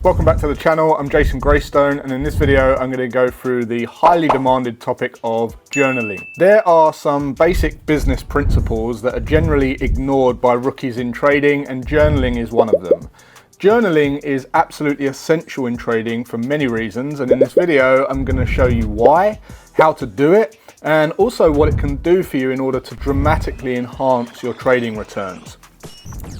Welcome back to the channel. I'm Jason Graystone, and in this video I'm going to go through the highly demanded topic of journaling. There are some basic business principles that are generally ignored by rookies in trading, and journaling is one of them. Journaling is absolutely essential in trading for many reasons, and in this video I'm going to show you why, how to do it, and also what it can do for you in order to dramatically enhance your trading returns.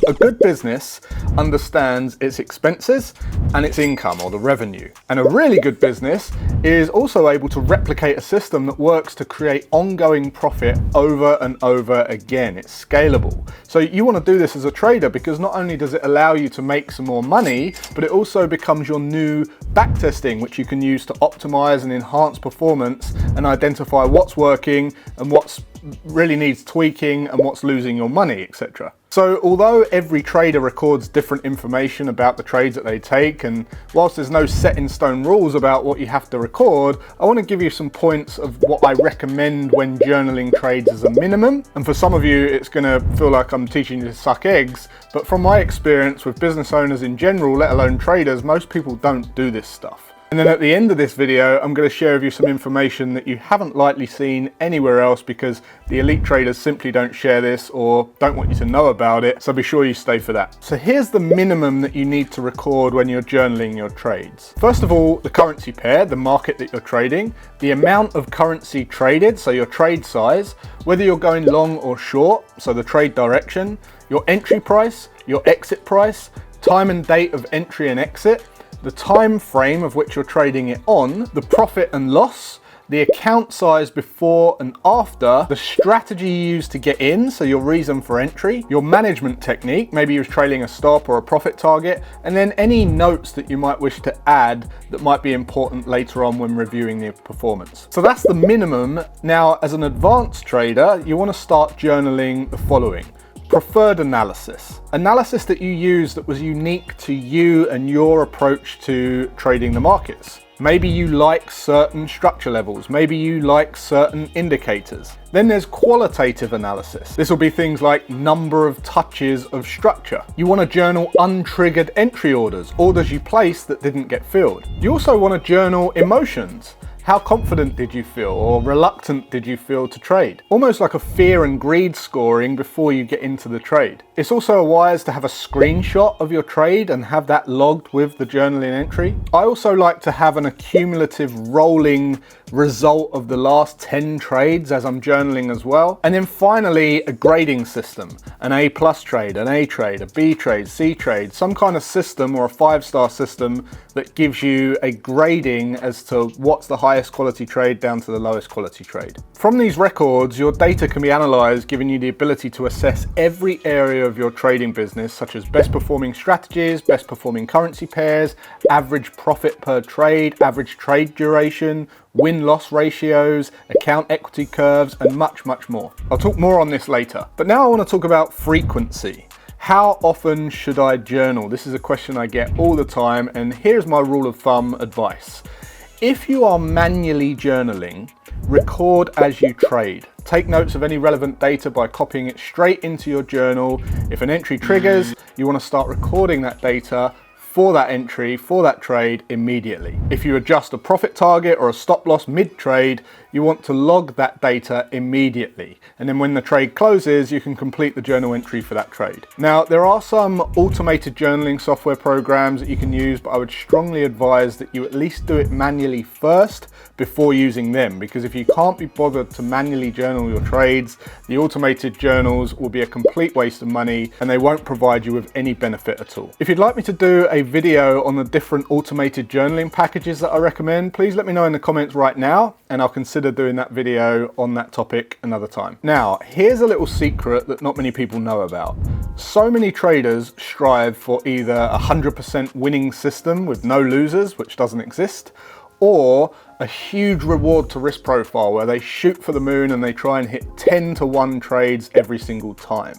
A good business understands its expenses and its income, or the revenue. And a really good business is also able to replicate a system that works to create ongoing profit over and over again. It's scalable. So you want to do this as a trader because not only does it allow you to make some more money, but it also becomes your new backtesting, which you can use to optimize and enhance performance and identify what's working and what's really needs tweaking and what's losing your money, etc. So although every trader records different information about the trades that they take, and whilst there's no set in stone rules about what you have to record, I want to give you some points of what I recommend when journaling trades as a minimum. And for some of you it's going to feel like I'm teaching you to suck eggs, but from my experience with business owners in general, let alone traders, most people don't do this stuff. And then at the end of this video, I'm going to share with you some information that you haven't likely seen anywhere else because the elite traders simply don't share this or don't want you to know about it. So be sure you stay for that. So here's the minimum that you need to record when you're journaling your trades. First of all, the currency pair, the market that you're trading, the amount of currency traded, so your trade size, whether you're going long or short, so the trade direction, your entry price, your exit price, time and date of entry and exit, the time frame of which you're trading it on, the profit and loss, the account size before and after, the strategy you use to get in, so your reason for entry, your management technique, maybe you're trailing a stop or a profit target, and then any notes that you might wish to add that might be important later on when reviewing the performance. So that's the minimum. Now, as an advanced trader, you want to start journaling the following. Preferred analysis. Analysis that you use that was unique to you and your approach to trading the markets. Maybe you like certain structure levels. Maybe you like certain indicators. Then there's qualitative analysis. This will be things like number of touches of structure. You want to journal untriggered entry orders, orders you placed that didn't get filled. You also want to journal emotions. How confident did you feel, or reluctant did you feel to trade? Almost like a fear and greed scoring before you get into the trade. It's also wise to have a screenshot of your trade and have that logged with the journaling entry. I also like to have an accumulative rolling result of the last 10 trades as I'm journaling as well. And then finally, a grading system, an A+ trade, an A trade, a B trade, C trade, some kind of system or a 5-star system that gives you a grading as to what's the highest quality trade down to the lowest quality trade. From these records, your data can be analyzed, giving you the ability to assess every area of your trading business, such as best performing strategies, best performing currency pairs, average profit per trade, average trade duration, win-loss ratios, account equity curves, and much, much more. I'll talk more on this later. But now I want to talk about frequency. How often should I journal? This is a question I get all the time, and here's my rule of thumb advice. If you are manually journaling, record as you trade. Take notes of any relevant data by copying it straight into your journal. If an entry triggers, you want to start recording that data for that entry, for that trade immediately. If you adjust a profit target or a stop loss mid-trade, you want to log that data immediately. And then when the trade closes, you can complete the journal entry for that trade. Now, there are some automated journaling software programs that you can use, but I would strongly advise that you at least do it manually first before using them, because if you can't be bothered to manually journal your trades, the automated journals will be a complete waste of money and they won't provide you with any benefit at all. If you'd like me to do a video on the different automated journaling packages that I recommend, please let me know in the comments right now and I'll consider doing that video on that topic another time. Now, here's a little secret that not many people know about. So many traders strive for either a 100% winning system with no losers, which doesn't exist, or a huge reward to risk profile where they shoot for the moon and they try and hit 10-to-1 trades every single time.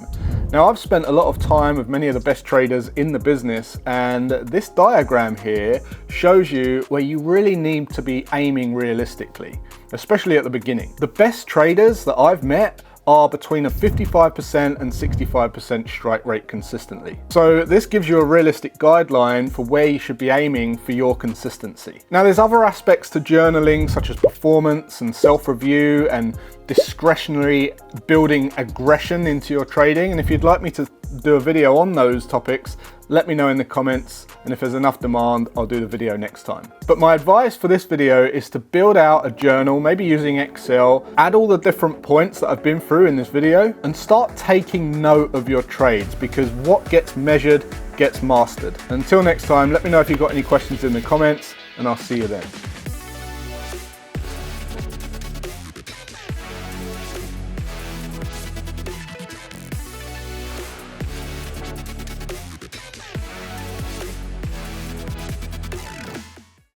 Now, I've spent a lot of time with many of the best traders in the business, and this diagram here shows you where you really need to be aiming realistically, especially at the beginning. The best traders that I've met are between a 55% and 65% strike rate consistently. So this gives you a realistic guideline for where you should be aiming for your consistency. Now there's other aspects to journaling such as performance and self-review and discretionary building aggression into your trading, and if you'd like me to do a video on those topics, let me know in the comments, and if there's enough demand, I'll do the video next time. But my advice for this video is to build out a journal, maybe using Excel, add all the different points that I've been through in this video, and start taking note of your trades, because what gets measured gets mastered. Until next time, let me know if you've got any questions in the comments, and I'll see you then.